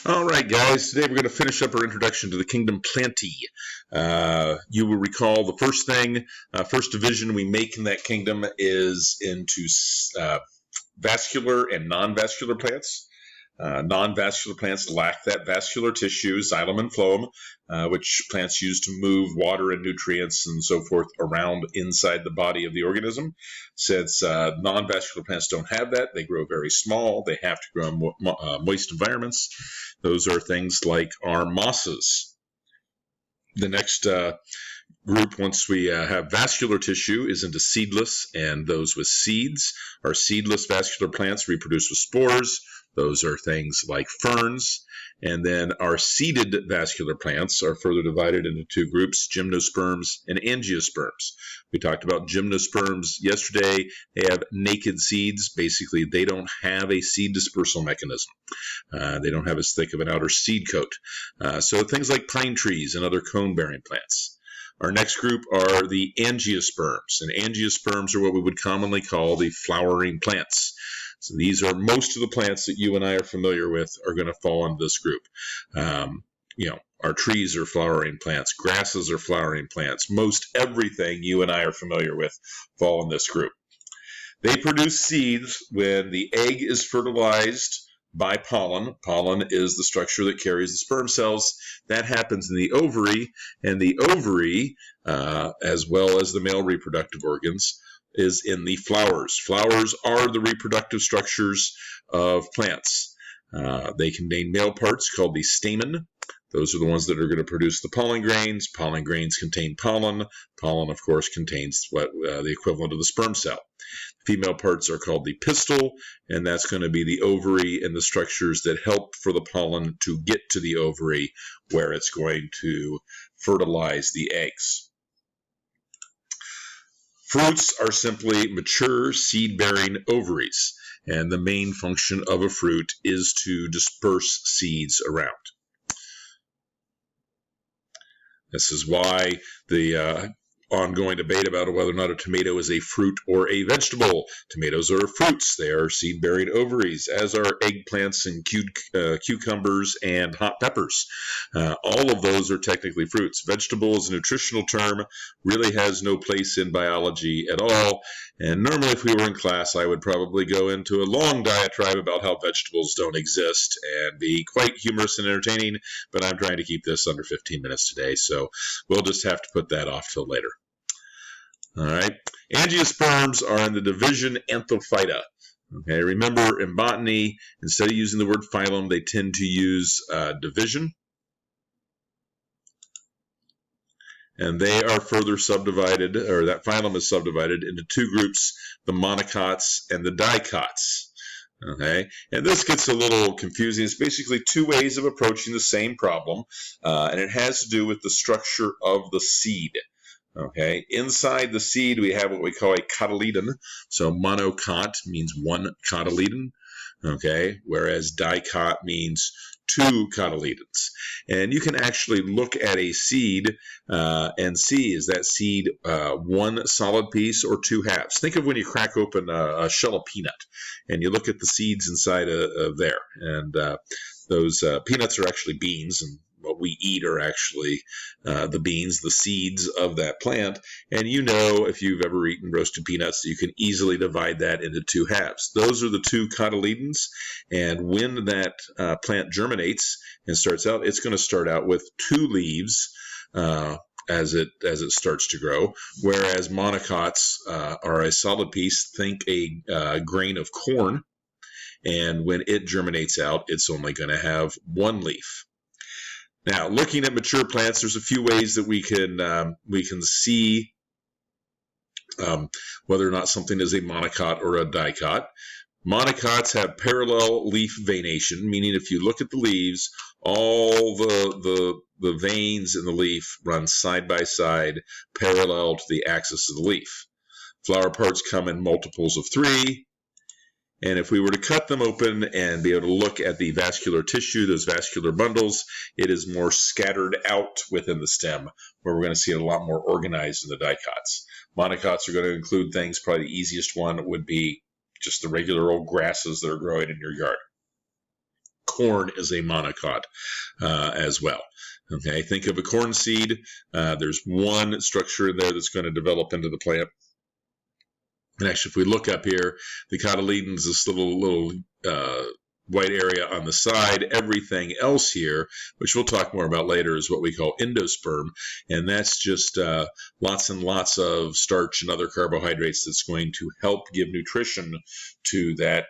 All right, guys. Today we're going to finish up our introduction to the kingdom Plantae. You will recall the first division we make in that kingdom is into vascular and non-vascular plants. Non-vascular plants lack that vascular tissue, xylem and phloem, which plants use to move water and nutrients and so forth around inside the body of the organism. Since non-vascular plants don't have that, they grow very small. They have to grow in moist environments. Those are things like our mosses. The next group, once we have vascular tissue, is into seedless, and those with seeds. Our seedless vascular plants reproduce with spores. Those are things like ferns. And then our seeded vascular plants are further divided into two groups, gymnosperms and angiosperms. We talked about gymnosperms yesterday. They have naked seeds. Basically, they don't have a seed dispersal mechanism. They don't have as thick of an outer seed coat. So things like pine trees and other cone-bearing plants. Our next group are the angiosperms, and angiosperms are what we would commonly call the flowering plants. So these are most of the plants that you and I are familiar with are going to fall into this group. Our trees are flowering plants, grasses are flowering plants. Most everything you and I are familiar with fall in this group. They produce seeds when the egg is fertilized by pollen. Pollen is the structure that carries the sperm cells. That happens in the ovary, and the ovary, as well as the male reproductive organs, is in the flowers. Flowers are the reproductive structures of plants. They contain male parts called the stamen. Those are the ones that are going to produce the pollen grains. Pollen grains contain pollen. Pollen, of course, contains the equivalent of the sperm cell. Female parts are called the pistil, and that's going to be the ovary and the structures that help for the pollen to get to the ovary where it's going to fertilize the eggs. Fruits are simply mature seed-bearing ovaries, and the main function of a fruit is to disperse seeds around. This is why the ongoing debate about whether or not a tomato is a fruit or a vegetable. Tomatoes are fruits. They are seed-bearing ovaries, as are eggplants and cucumbers and hot peppers. All of those are technically fruits. Vegetable is a nutritional term, really has no place in biology at all. And normally if we were in class, I would probably go into a long diatribe about how vegetables don't exist and be quite humorous and entertaining, but I'm trying to keep this under 15 minutes today, so we'll just have to put that off till later. All right. Angiosperms are in the division Anthophyta. Okay. Remember, in botany, instead of using the word phylum, they tend to use division. And they are further subdivided, or that phylum is subdivided into two groups, the monocots and the dicots. Okay, and this gets a little confusing. It's basically two ways of approaching the same problem, and it has to do with the structure of the seed. Okay, inside the seed we have what we call a cotyledon. So monocot means one cotyledon. Okay, whereas dicot means two cotyledons. And you can actually look at a seed and see, is that seed one solid piece or two halves? Think of when you crack open a shell of peanut and you look at the seeds inside of there. And those peanuts are actually beans, and what we eat are actually the beans, the seeds of that plant. And you know, if you've ever eaten roasted peanuts, you can easily divide that into two halves. Those are the two cotyledons. And when that plant germinates and starts out, it's going to start out with two leaves as it starts to grow, whereas monocots are a solid piece. Think a grain of corn. And when it germinates out, it's only going to have one leaf. Now, looking at mature plants, there's a few ways that we can see whether or not something is a monocot or a dicot. Monocots have parallel leaf veination, meaning if you look at the leaves, all the veins in the leaf run side by side, parallel to the axis of the leaf. Flower parts come in multiples of 3. And if we were to cut them open and be able to look at the vascular tissue, those vascular bundles, it is more scattered out within the stem, where we're going to see it a lot more organized in the dicots. Monocots are going to include things, probably the easiest one would be just the regular old grasses that are growing in your yard. corn is a monocot as well. Okay, think of a corn seed. There's one structure in there that's going to develop into the plant. And actually, if we look up here, the cotyledons, this little white area on the side. Everything else here, which we'll talk more about later, is what we call endosperm, and that's just lots and lots of starch and other carbohydrates that's going to help give nutrition to that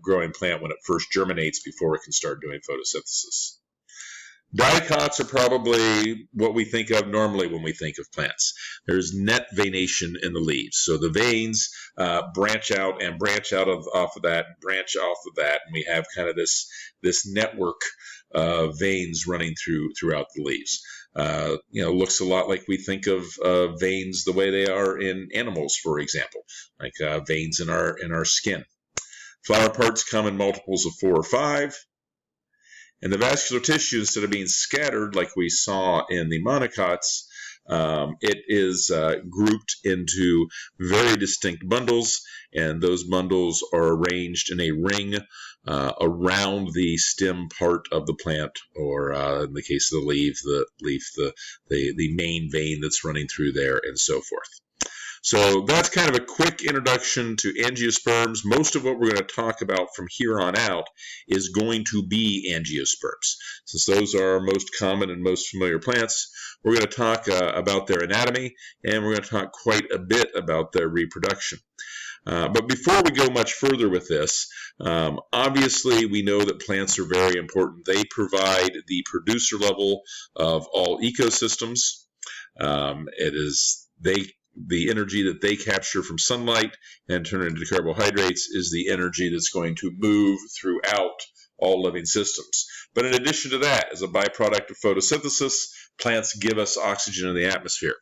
growing plant when it first germinates before it can start doing photosynthesis. Dicots are probably what we think of normally when we think of plants. There's net veination in the leaves. So the veins branch out and branch out off of that, branch off of that, and we have kind of this network of veins running throughout the leaves. Looks a lot like we think of veins the way they are in animals, for example, like veins in our skin. Flower parts come in multiples of 4 or 5. And the vascular tissue, instead of being scattered like we saw in the monocots, it is grouped into very distinct bundles, and those bundles are arranged in a ring around the stem part of the plant, or in the case of the leaf, the main vein that's running through there, and so forth. So that's kind of a quick introduction to angiosperms. Most of what we're going to talk about from here on out is going to be angiosperms. Since those are our most common and most familiar plants, we're going to talk about their anatomy, and we're going to talk quite a bit about their reproduction. But before we go much further with this, obviously we know that plants are very important. They provide the producer level of all ecosystems. The energy that they capture from sunlight and turn into carbohydrates is the energy that's going to move throughout all living systems. But in addition to that, as a byproduct of photosynthesis, plants give us oxygen in the atmosphere.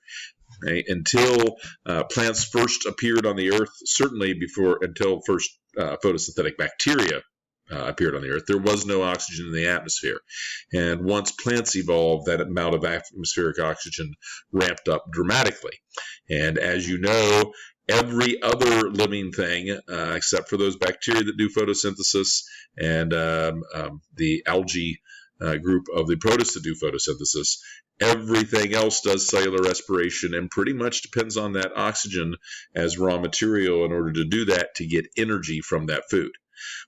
Right? Until plants first appeared on the earth, certainly until first photosynthetic bacteria appeared on the earth, there was no oxygen in the atmosphere. And once plants evolved, that amount of atmospheric oxygen ramped up dramatically. And as you know, every other living thing, except for those bacteria that do photosynthesis and the algae group of the protists that do photosynthesis, everything else does cellular respiration and pretty much depends on that oxygen as raw material in order to do that, to get energy from that food.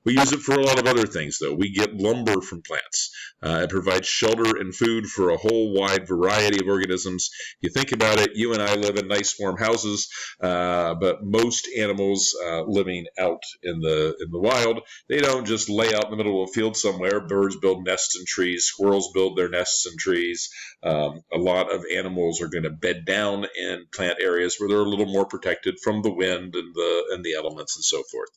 We use it for a lot of other things, though. We get lumber from plants. It provides shelter and food for a whole wide variety of organisms. If you think about it, you and I live in nice warm houses, but most animals living out in the wild, they don't just lay out in the middle of a field somewhere. Birds build nests in trees. Squirrels build their nests in trees. A lot of animals are going to bed down in plant areas where they're a little more protected from the wind and the elements and so forth.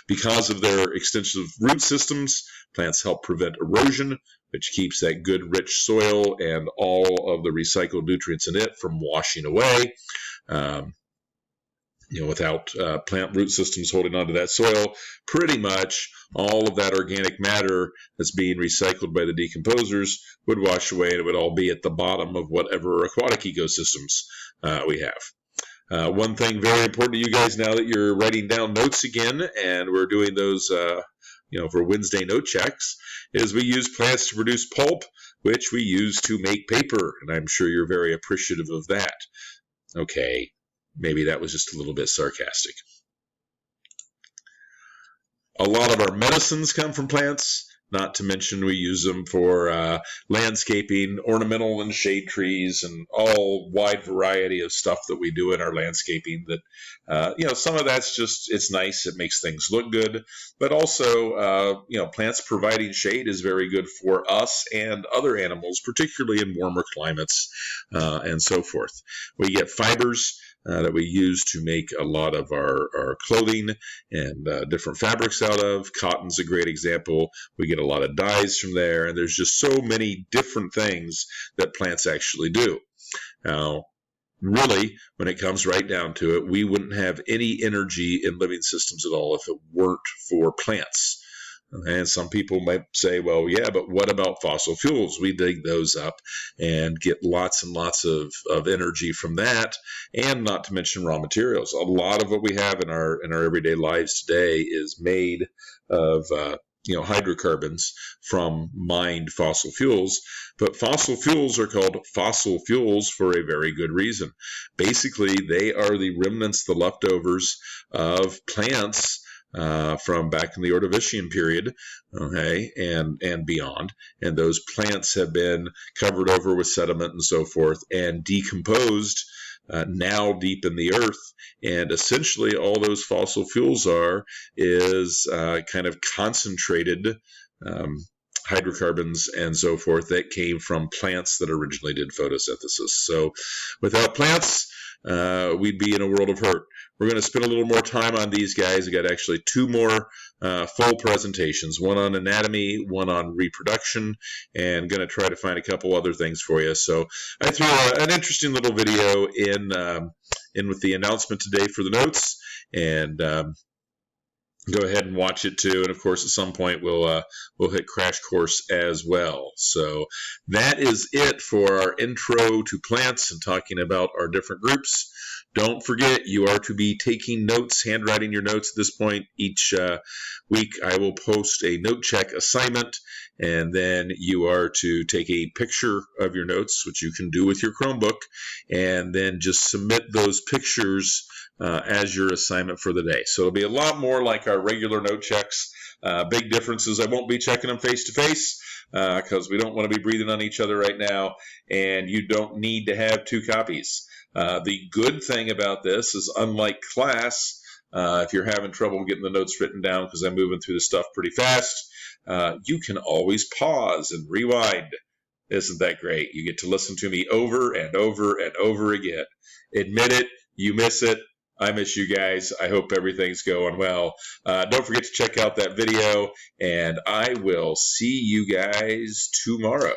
Because of their extensive root systems, plants help prevent erosion, which keeps that good rich soil and all of the recycled nutrients in it from washing away. Without plant root systems holding onto that soil, pretty much all of that organic matter that's being recycled by the decomposers would wash away, and it would all be at the bottom of whatever aquatic ecosystems we have. One thing very important to you guys, now that you're writing down notes again, and we're doing those for Wednesday note checks, is we use plants to produce pulp, which we use to make paper, and I'm sure you're very appreciative of that. Okay, maybe that was just a little bit sarcastic. A lot of our medicines come from plants. Not to mention we use them for landscaping, ornamental and shade trees, and all wide variety of stuff that we do in our landscaping that, some of that's just, it's nice, it makes things look good, but also, plants providing shade is very good for us and other animals, particularly in warmer climates and so forth. We get fibers that we use to make a lot of our clothing and different fabrics out of. Cotton's a great example. We get a lot of dyes from there, and there's just so many different things that plants actually do. Now, really, when it comes right down to it, we wouldn't have any energy in living systems at all if it weren't for plants. And some people might say, well, yeah, but what about fossil fuels? We dig those up and get lots and lots of energy from that, and not to mention raw materials. A lot of what we have in our everyday lives today is made of hydrocarbons from mined fossil fuels. But fossil fuels are called fossil fuels for a very good reason. Basically, they are the remnants, the leftovers of plants from back in the Ordovician period, okay, and beyond. And those plants have been covered over with sediment and so forth and decomposed now deep in the earth. And essentially all those fossil fuels is kind of concentrated hydrocarbons and so forth that came from plants that originally did photosynthesis. So without plants, we'd be in a world of hurt. We're going to spend a little more time on these guys. I got actually 2 more full presentations, one on anatomy, one on reproduction, and going to try to find a couple other things for you. So I threw an interesting little video in with the announcement today for the notes, and go ahead and watch it too. And of course, at some point we'll hit Crash Course as well. So that is it for our intro to plants and talking about our different groups. Don't forget, you are to be taking notes, handwriting your notes at this point. Each week I will post a note check assignment, and then you are to take a picture of your notes, which you can do with your Chromebook, and then just submit those pictures as your assignment for the day. So it'll be a lot more like our regular note checks. Big differences, I won't be checking them face to face because we don't want to be breathing on each other right now, and you don't need to have 2 copies. The good thing about this is, unlike class, if you're having trouble getting the notes written down because I'm moving through the stuff pretty fast, you can always pause and rewind. Isn't that great? You get to listen to me over and over and over again. Admit it, you miss it. I miss you guys. I hope everything's going well. Don't forget to check out that video, and I will see you guys tomorrow.